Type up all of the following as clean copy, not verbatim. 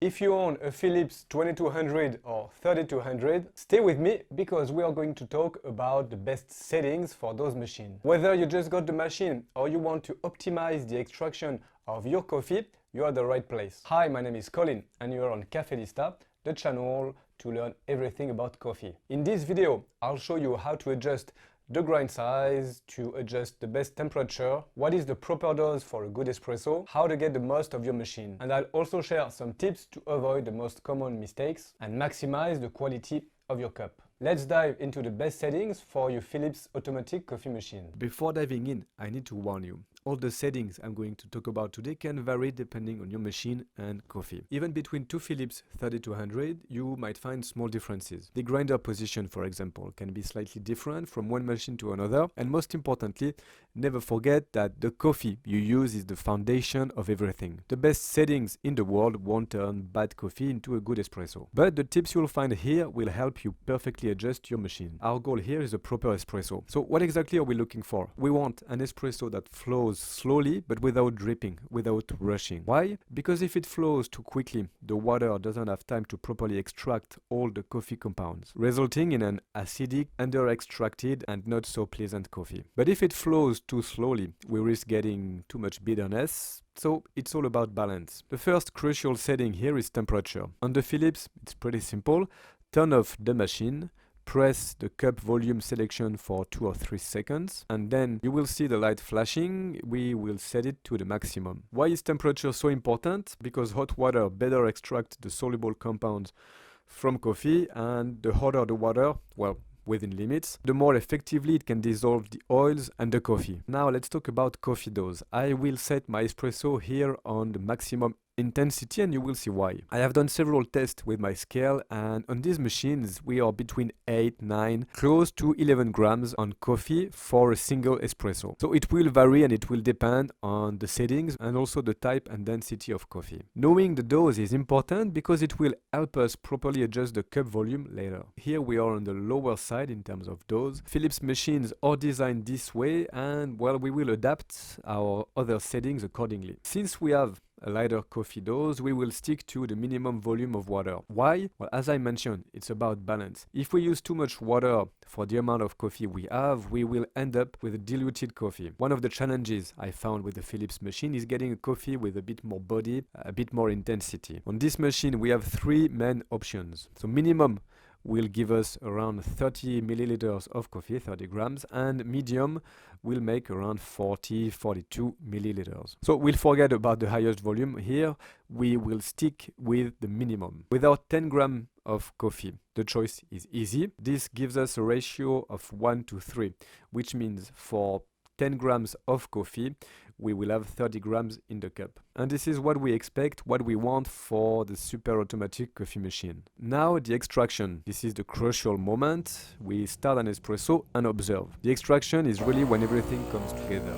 If you own a Philips 2200 or 3200, stay with me because we are going to talk about the best settings for those machines. Whether you just got the machine or you want to optimize the extraction of your coffee, you are at the right place. Hi, my name is Colin and you are on Caffelista, the channel to learn everything about coffee. In this video, I'll show you how to adjust the grind size, to adjust the best temperature, what is the proper dose for a good espresso, how to get the most of your machine. And I'll also share some tips to avoid the most common mistakes and maximize the quality of your cup. Let's dive into the best settings for your Philips automatic coffee machine. Before diving in, I need to warn you. All the settings I'm going to talk about today can vary depending on your machine and coffee. Even between two Philips 3200, you might find small differences. The grinder position, for example, can be slightly different from one machine to another. And most importantly, never forget that the coffee you use is the foundation of everything. The best settings in the world won't turn bad coffee into a good espresso. But the tips you'll find here will help you perfectly adjust your machine. Our goal here is a proper espresso. So what exactly are we looking for? We want an espresso that flows slowly but without dripping, without rushing. Why? Because if it flows too quickly, the water doesn't have time to properly extract all the coffee compounds, resulting in an acidic, under-extracted and not so pleasant coffee. But if it flows too slowly, we risk getting too much bitterness. So it's all about balance. The first crucial setting here is temperature. On the Philips, it's pretty simple. Turn off the machine, press the cup volume selection for 2 or 3 seconds, and then you will see the light flashing. We will set it to the maximum. Why is temperature so important? Because hot water better extracts the soluble compounds from coffee, and the hotter the water, well, within limits, the more effectively it can dissolve the oils and the coffee. Now let's talk about coffee dose. I will set my espresso here on the maximum intensity and you will see why. I have done several tests with my scale, and on these machines we are between 8, 9, close to 11 grams on coffee for a single espresso. So it will vary and it will depend on the settings and also the type and density of coffee. Knowing the dose is important because it will help us properly adjust the cup volume later. Here we are on the lower side in terms of dose. Philips machines are designed this way, and well, we will adapt our other settings accordingly. Since we have a lighter coffee dose, we will stick to the minimum volume of water. Why? Well, as I mentioned, it's about balance. If we use too much water for the amount of coffee we have, we will end up with a diluted coffee. One of the challenges I found with the Philips machine is getting a coffee with a bit more body, a bit more intensity. On this machine, we have 3 main options. So minimum will give us around 30 milliliters of coffee, 30 grams, and medium will make around 42 milliliters. So we'll forget about the highest volume here. We will stick with the minimum. Without 10 grams of coffee, the choice is easy. This gives us a ratio of 1 to 3, which means for 10 grams of coffee, we will have 30 grams in the cup. And this is what we expect, what we want for the super automatic coffee machine. Now the extraction. This is the crucial moment. We start an espresso and observe. The extraction is really when everything comes together.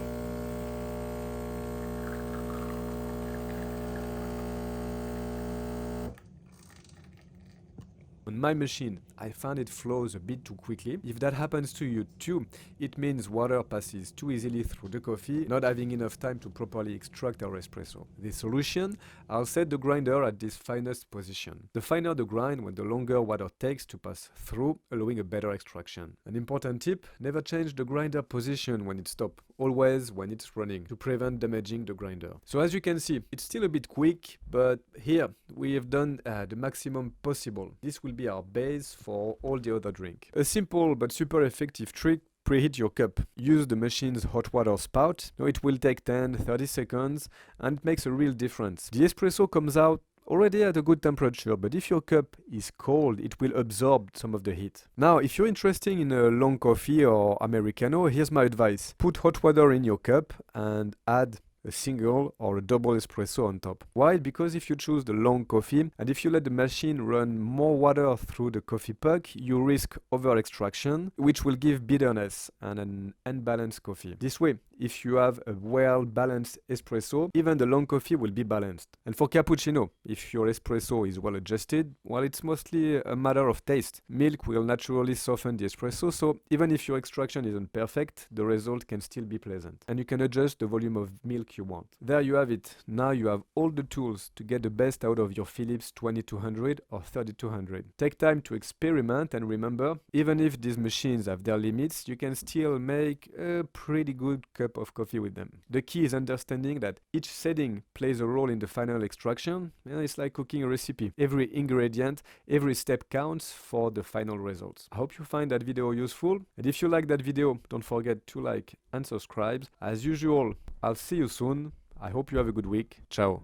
On my machine, I found it flows a bit too quickly. If that happens to you too, it means water passes too easily through the coffee, not having enough time to properly extract our espresso. The solution, I'll set the grinder at this finest position. The finer the grind, when the longer water takes to pass through, allowing a better extraction. An important tip, never change the grinder position when it stops, always when it's running, to prevent damaging the grinder. So as you can see, it's still a bit quick, but here we have done the maximum possible. This will be our base for all the other drink. A simple but super effective trick: preheat your cup. Use the machine's hot water spout. Now it will take 10-30 seconds and it makes a real difference. The espresso comes out already at a good temperature, but if your cup is cold, it will absorb some of the heat. Now, if you're interested in a long coffee or Americano, here's my advice. Put hot water in your cup and add a single or a double espresso on top. Why? Because if you choose the long coffee and if you let the machine run more water through the coffee puck, you risk over extraction, which will give bitterness and an unbalanced coffee. This way, if you have a well-balanced espresso, even the long coffee will be balanced. And for cappuccino, if your espresso is well adjusted, well, it's mostly a matter of taste. Milk will naturally soften the espresso, so even if your extraction isn't perfect, the result can still be pleasant. And you can adjust the volume of milk you want. There you have it. Now you have all the tools to get the best out of your Philips 2200 or 3200. Take time to experiment, and remember, even if these machines have their limits, you can still make a pretty good cup of coffee with them. The key is understanding that each setting plays a role in the final extraction. It's like cooking a recipe. Every ingredient, every step counts for the final results. I hope you find that video useful, and if you like that video, don't forget to like and subscribe. As usual, I'll see you soon. I hope you have a good week. Ciao.